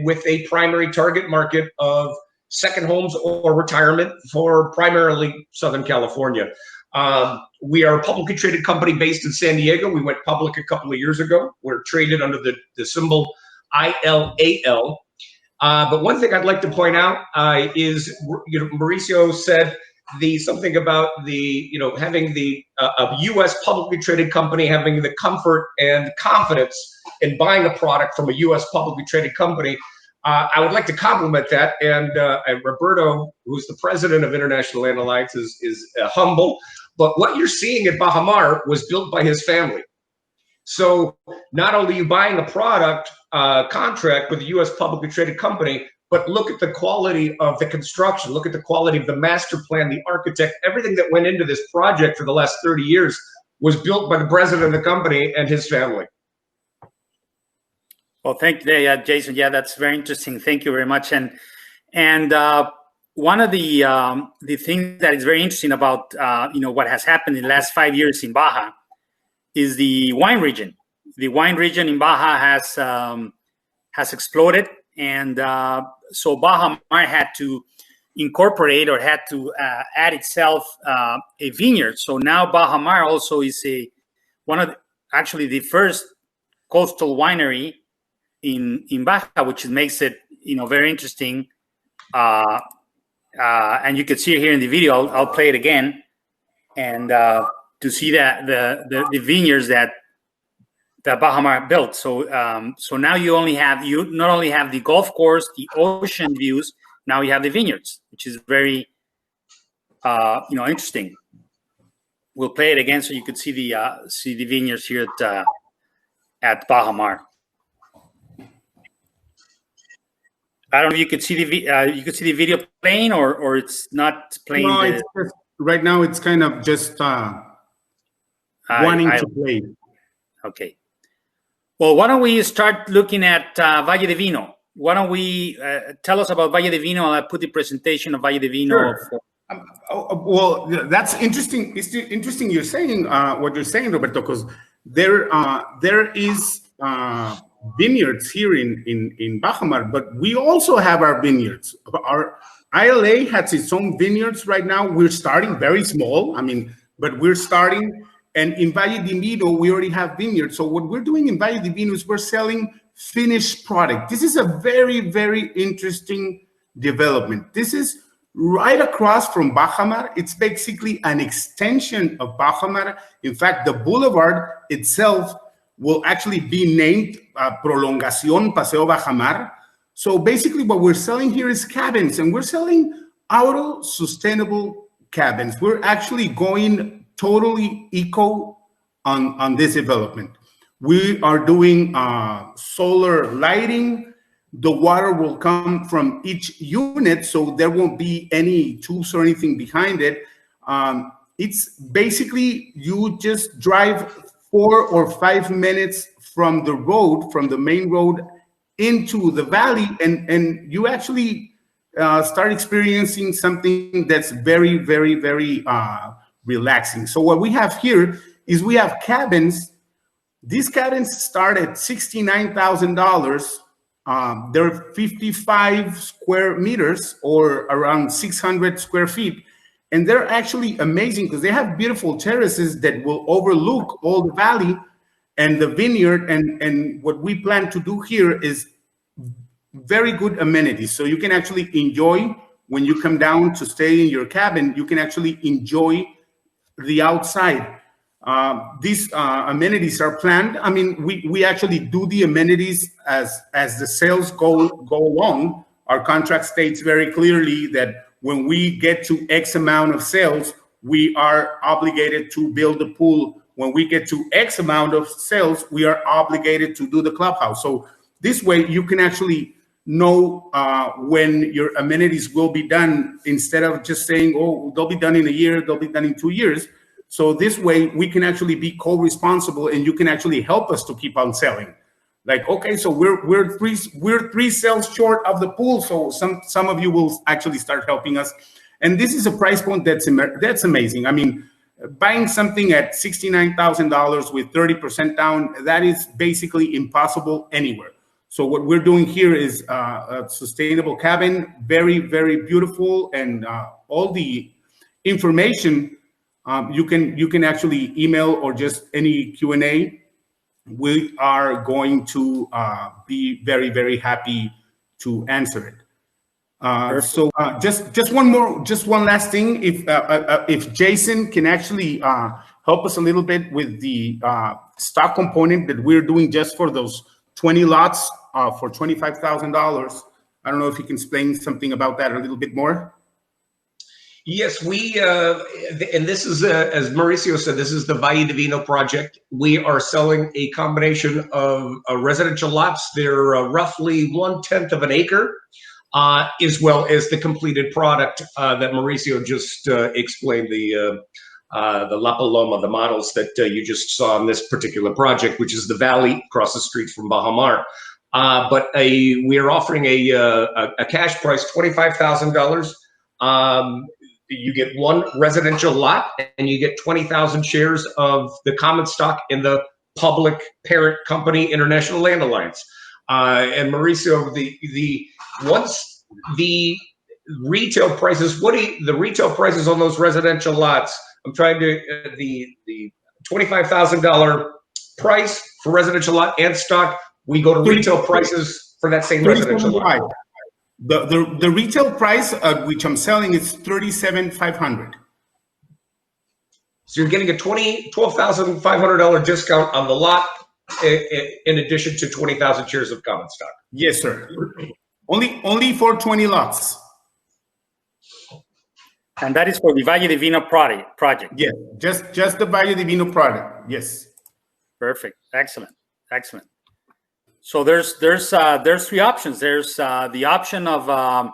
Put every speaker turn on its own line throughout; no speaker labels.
with a primary target market of second homes or retirement for primarily Southern California. We are a publicly traded company based in San Diego. We went public a couple of years ago. We're traded under the symbol ILAL. But one thing I'd like to point out is, Mauricio said something about having a U.S. publicly traded company having the comfort and confidence in buying a product from a U.S. publicly traded company. I would like to compliment that, and Roberto, who's the president of International Land Alliance, is humble. But what you're seeing at Bajamar was built by his family. So not only are you buying a product contract with a U.S. publicly traded company, but look at the quality of the construction, look at the quality of the master plan, the architect, everything that went into this project for the last 30 years was built by the president of the company and his family.
Well, thank you, Jason. Yeah, that's very interesting. Thank you very much. And one of the things that is very interesting about what has happened in the last 5 years in Baja is the wine region. The wine region in Baja has exploded, and so Bajamar had to incorporate or had to add itself a vineyard. So now Bajamar also is actually the first coastal winery in Baja, which makes it very interesting. And you can see it here in the video. I'll play it again, and to see that the vineyards that Bajamar built. So now you not only have the golf course, the ocean views. Now you have the vineyards, which is very interesting. We'll play it again so you could see the vineyards here at Bajamar. I don't know if you could see the video playing or it's not playing.
No, it's just, right now it's kind of just wanting to play.
Okay. Well, why don't we start looking at Valle Divino? Why don't we tell us about Valle Divino? I'll put the presentation of Valle Divino.
Sure. Well, that's interesting. It's interesting you're saying what you're saying, Roberto, because there is vineyards here in Bajamar, but we also have our vineyards. Our ILA has its own vineyards right now. We're starting very small, but we're starting. And in Valle Divino, we already have vineyards. So what we're doing in Valle Divino is we're selling finished product. This is a very, very interesting development. This is right across from Bajamar. It's basically an extension of Bajamar. In fact, the boulevard itself will actually be named Prolongación Paseo Bajamar. So basically what we're selling here is cabins, and we're selling auto-sustainable cabins. We're actually going totally eco on this development. We are doing solar lighting. The water will come from each unit, so there won't be any tubes or anything behind it. It's basically, you just drive 4 or 5 minutes from the road, from the main road into the valley, and you actually start experiencing something that's very, very, very relaxing. So what we have here is we have cabins. These cabins start at $69,000. They're 55 square meters or around 600 square feet. And they're actually amazing because they have beautiful terraces that will overlook all the valley and the vineyard. And what we plan to do here is very good amenities. So you can actually enjoy, when you come down to stay in your cabin, you can actually enjoy the outside. These amenities are planned. We actually do the amenities as the sales go along. Our contract states very clearly that when we get to X amount of sales, we are obligated to build the pool. When we get to X amount of sales, we are obligated to do the clubhouse. So this way you can actually know when your amenities will be done, instead of just saying, oh, they'll be done in a year, they'll be done in 2 years. So this way we can actually be co-responsible, and you can actually help us to keep on selling. Like, okay, so we're three sales short of the pool, so some of you will actually start helping us. And this is a price point that's amazing. Buying something at $69,000 with 30% down, that is basically impossible anywhere. So what we're doing here is a sustainable cabin, very, very beautiful, and all the information you can actually email or just any Q&A. We are going to be very, very happy to answer it. So just one last thing. If Jason can actually help us a little bit with the stock component that we're doing just for those 20 lots for $25,000. I don't know if you can explain something about that a little bit more.
Yes, we, and this is, as Mauricio said, this is the Valle Divino project. We are selling a combination of residential lots. They're roughly 1/10 of an acre, as well as the completed product that Mauricio just explained, the La Paloma, the models that you just saw in this particular project, which is the Valley across the street from Bajamar. But we are offering a cash price, $25,000. You get one residential lot, and you get 20,000 shares of the common stock in the public parent company, International Land Alliance. And Mauricio, once the retail prices, the retail prices on those residential lots? I'm trying to the $25,000 price for residential lot and stock. We go to retail prices for that same residential lot.
The retail price which I'm selling is $37,500.
So you're getting a $12,500 discount on the lot, in addition to 20,000 shares of common stock.
Yes, sir. Only for 20 lots.
And that is for the Valle Divino project.
Yeah, just the Valle Divino product. Yes.
Perfect. Excellent. Excellent. So there's three options. There's the option of the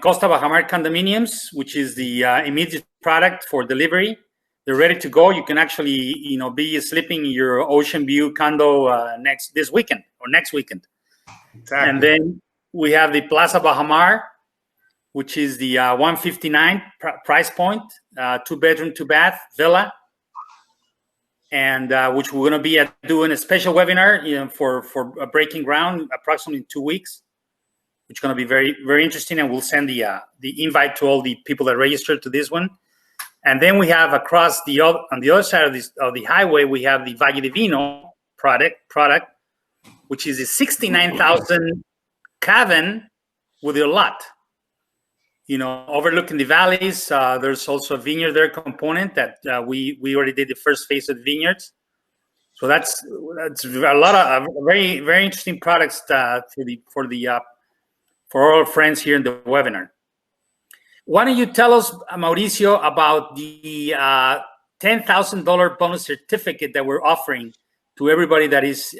COSTA Bajamar condominiums, which is the immediate product for delivery. They're ready to go. You can actually, be sleeping in your ocean view condo this weekend or next weekend. Exactly. And then we have the Plaza Bajamar, which is the 159 price point, 2-bedroom, 2-bath villa. And which we're going to be doing a special webinar, for breaking ground approximately in 2 weeks, which is going to be very, very interesting. And we'll send the invite to all the people that registered to this one. And then we have on the other side of the highway, we have the Valle Divino product, which is a 69,000 cabin with a lot, overlooking the valleys. There's also a vineyard there component that we already did the first phase of the vineyards. So that's a lot of very, very interesting products for all our friends here in the webinar. Why don't you tell us, Mauricio, about the $10,000 bonus certificate that we're offering to everybody that is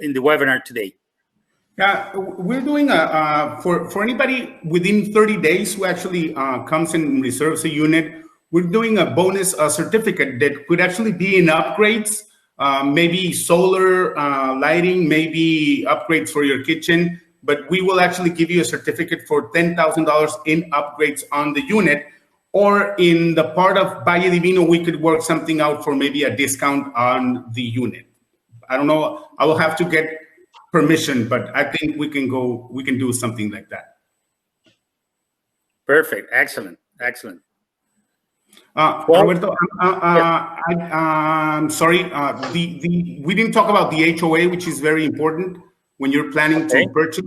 in the webinar today?
We're doing for anybody within 30 days who actually comes and reserves a unit. We're doing a bonus certificate that could actually be in upgrades, maybe solar lighting, maybe upgrades for your kitchen. But we will actually give you a certificate for $10,000 in upgrades on the unit, or in the part of Valle Divino, we could work something out for maybe a discount on the unit. I don't know. I will have to get permission, but I think we can do something like that.
Perfect. Excellent.
Roberto, I'm sorry. We didn't talk about the HOA, which is very important when you're planning to purchase.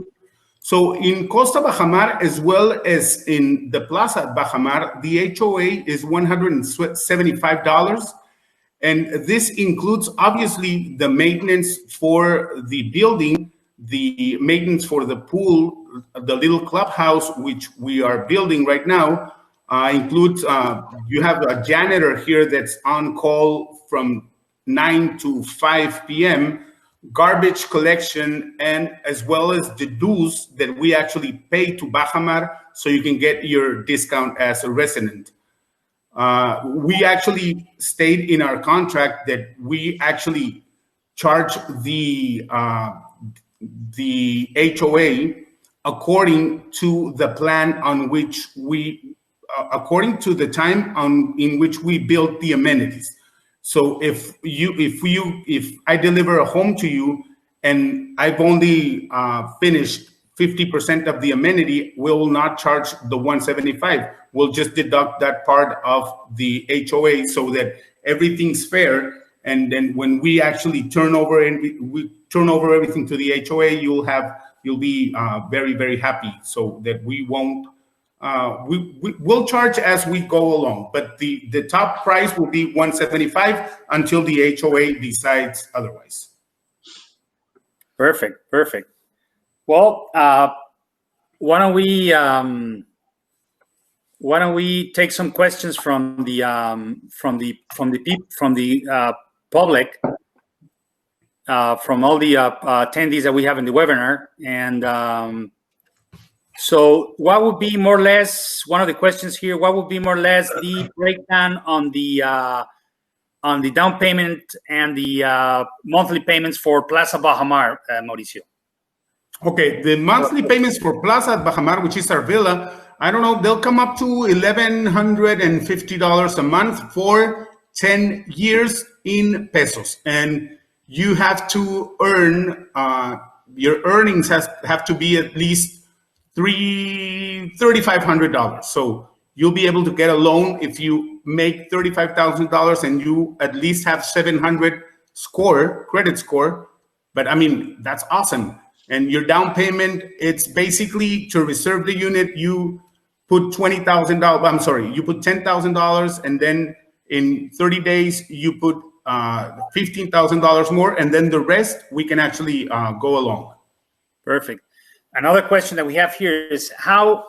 So in Costa Bajamar, as well as in the Plaza Bajamar, the HOA is $175. And this includes, obviously, the maintenance for the building, the maintenance for the pool, the little clubhouse, which we are building right now, includes, you have a janitor here that's on call from 9 to 5 p.m., garbage collection, and as well as the dues that we actually pay to Bajamar so you can get your discount as a resident. We actually state in our contract that we actually charge the HOA according to the plan on which according to the time in which we built the amenities. So if I deliver a home to you and I've only finished 50% of the amenity, we will not charge the 175. We'll just deduct that part of the HOA so that everything's fair. And then when we actually turn over everything to the HOA, you'll be very, very happy. So that we won't, we'll charge as we go along, but the top price will be 175 until the HOA decides otherwise.
Perfect. Well, why don't we take some questions from the public, from all the attendees that we have in the webinar, and so what would be more or less one of the questions here? What would be more or less the breakdown on the down payment and the monthly payments for Plaza Bajamar, Mauricio?
Okay, the monthly payments for Plaza Bajamar, which is our villa, I don't know, they'll come up to $1,150 a month for 10 years in pesos. And you have to earn, your earnings have to be at least $3,500. So you'll be able to get a loan if you make $35,000 and you at least have 700 credit score. But I mean, that's awesome. And your down payment, it's basically to reserve the unit. You put $20,000. I'm sorry, you put $10,000, and then in 30 days you put $15,000 more, and then the rest we can actually go along.
Perfect. Another question that we have here is how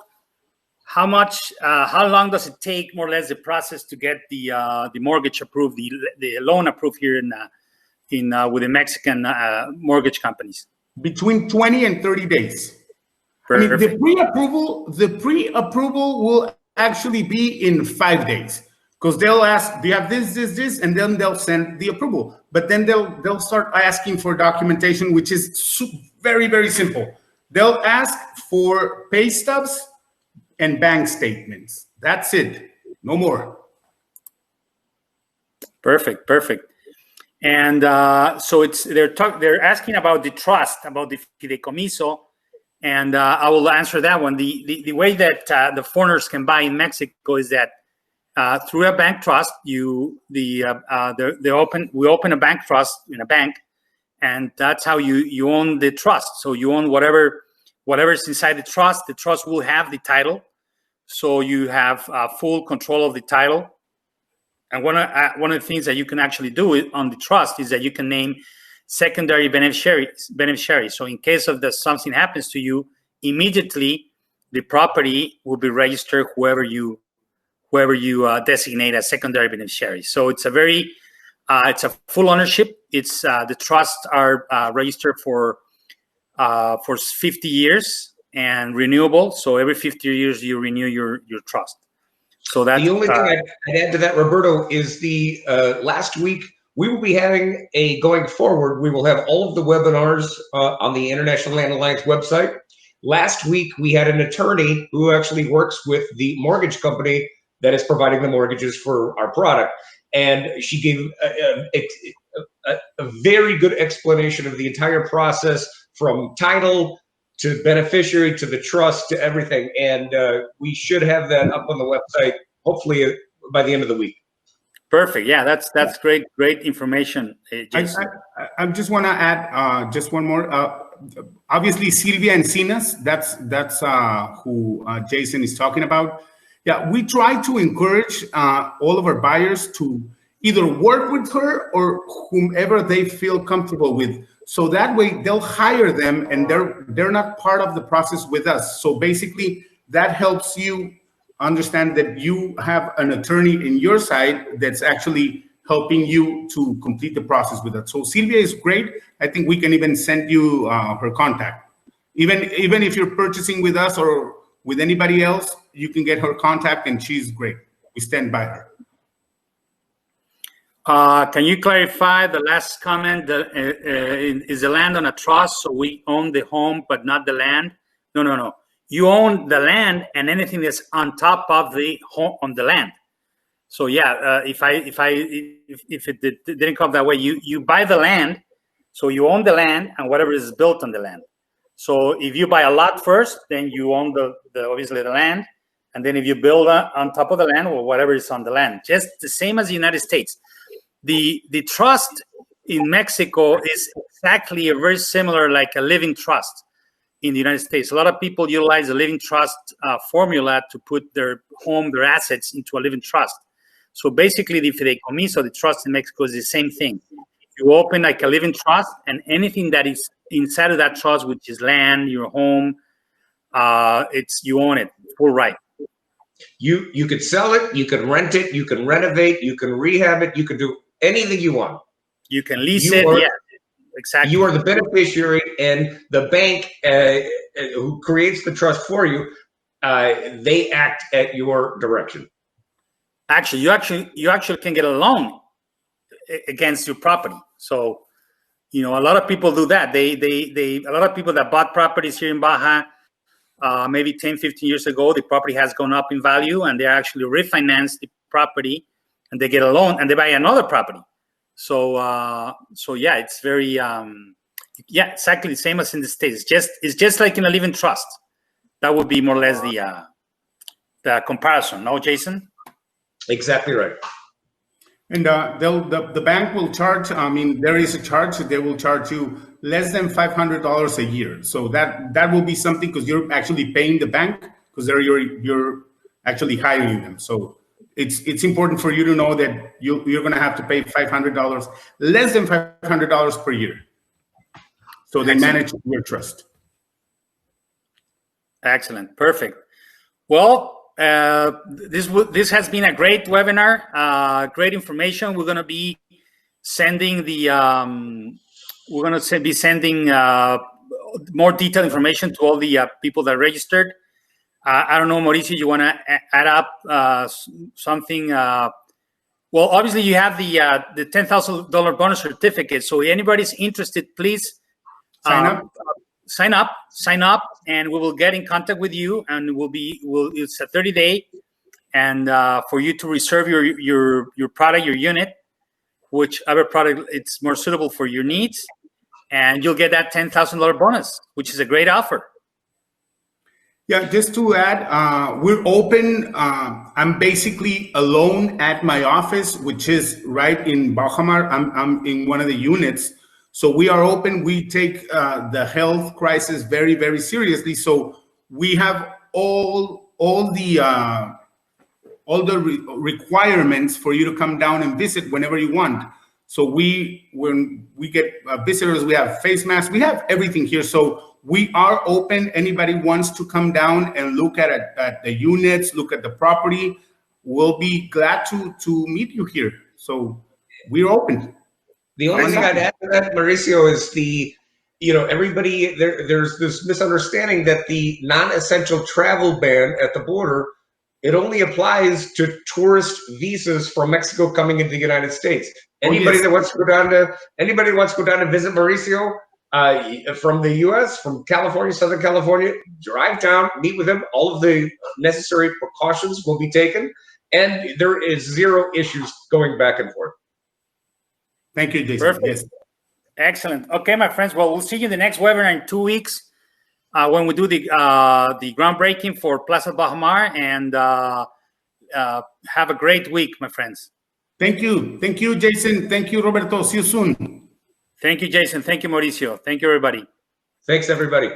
long does it take, more or less, the process to get the mortgage approved, the loan approved here with the Mexican mortgage companies?
Between 20 and 30 days.
Perfect.
I mean, the pre-approval will actually be in 5 days, because they'll ask, do you have this, and then they'll send the approval. But then they'll start asking for documentation, which is very, very simple. They'll ask for pay stubs and bank statements. That's it. No more.
Perfect. And so they're asking about the trust, about the fideicomiso, and I will answer that one. The way that the foreigners can buy in Mexico is that through a bank trust. We open a bank trust in a bank, and that's how you own the trust. So you own whatever is inside the trust. The trust will have the title, so you have full control of the title. And one of the things that you can actually do on the trust is that you can name secondary beneficiaries. So in case of something happens to you, immediately the property will be registered whoever you designate as secondary beneficiary. So it's it's a full ownership. It's the trusts are registered for 50 years and renewable. So every 50 years you renew your trust. So that's
the only thing I'd add to that, Roberto, is the last week we will be having going forward. We will have all of the webinars on the International Land Alliance website. Last week we had an attorney who actually works with the mortgage company that is providing the mortgages for our product, and she gave a very good explanation of the entire process, from title to beneficiary to the trust to everything. And we should have that up on the website, hopefully by the end of the week.
Perfect. Yeah, that's great information, Jason.
I just want to add just one more. Obviously, Silvia Encinas, that's who Jason is talking about. Yeah, we try to encourage all of our buyers to either work with her or whomever they feel comfortable with. So that way they'll hire them, and they're not part of the process with us. So basically that helps you understand that you have an attorney in your side that's actually helping you to complete the process with that. So Silvia is great. I think we can even send you her contact. Even if you're purchasing with us or with anybody else, you can get her contact, and she's great. We stand by her.
Can you clarify the last comment? Is the land on a trust, so we own the home but not the land? No. You own the land and anything that's on top of the home on the land. So yeah, if it didn't come that way, you buy the land, So you own the land and whatever is built on the land. So if you buy a lot first, then you own the obviously the land. And then if you build on top of the land or whatever is on the land, just the same as the United States. The trust in Mexico is exactly a very similar like a living trust in the United States. A lot of people utilize the living trust formula to put their home, their assets into a living trust. So basically the fideicomiso, the trust in Mexico is the same thing. You open like a living trust, and anything that is inside of that trust, which is land, your home, you own it, full right.
You could sell it, you can rent it, you can renovate, you can rehab it, you can do anything you want.
You can lease it, yeah, exactly.
You are the beneficiary, and the bank who creates the trust for you, they act at your direction.
Actually, you actually can get a loan against your property. So, a lot of people do that. A lot of people that bought properties here in Baja, maybe 10, 15 years ago, the property has gone up in value, and they actually refinance the property, and they get a loan, and they buy another property. So yeah, it's very, yeah, exactly the same as in the States. It's just like in a living trust. That would be more or less the comparison. No, Jason?
Exactly right.
And the bank will charge, there is a charge, they will charge you less than $500 a year. So that will be something, because you're actually paying the bank, because you're actually hiring them. So it's important for you to know that you're going to have to pay $500, less than $500 per year. So they manage your trust.
Excellent. Perfect. Well, this has been a great webinar, great information. We're going to be sending more detailed information to all the people that registered. I don't know, Mauricio, you want to add up something? Well, obviously you have the $10,000 bonus certificate. So if anybody's interested, please sign up, and we will get in contact with you, and it's a 30-day, and for you to reserve your product, your unit, whichever product it's more suitable for your needs, and you'll get that $10,000 bonus, which is a great offer.
Yeah, just to add, we're open. I'm basically alone at my office, which is right in Bajamar. I'm in one of the units. So we are open. We take the health crisis very, very seriously. So we have all the requirements for you to come down and visit whenever you want. So when we get visitors, we have face masks. We have everything here. So we are open. Anybody wants to come down and look at the units, look at the property, we'll be glad to meet you here. So we're open.
The only thing I'd add to that, Mauricio, is everybody, there's this misunderstanding that the non-essential travel ban at the border, it only applies to tourist visas from Mexico coming into the United States. Anybody that wants to go down to visit Mauricio from the U.S., from California, Southern California, drive down, meet with him. All of the necessary precautions will be taken, and there is zero issues going back and forth.
Thank you, Jason.
Perfect.
Yes.
Excellent. Okay, my friends. Well, we'll see you in the next webinar in 2 weeks when we do the groundbreaking for Plaza Bajamar, and have a great week, my friends.
Thank you. Thank you, Jason. Thank you, Roberto. See you soon.
Thank you, Jason. Thank you, Mauricio. Thank you, everybody.
Thanks, everybody.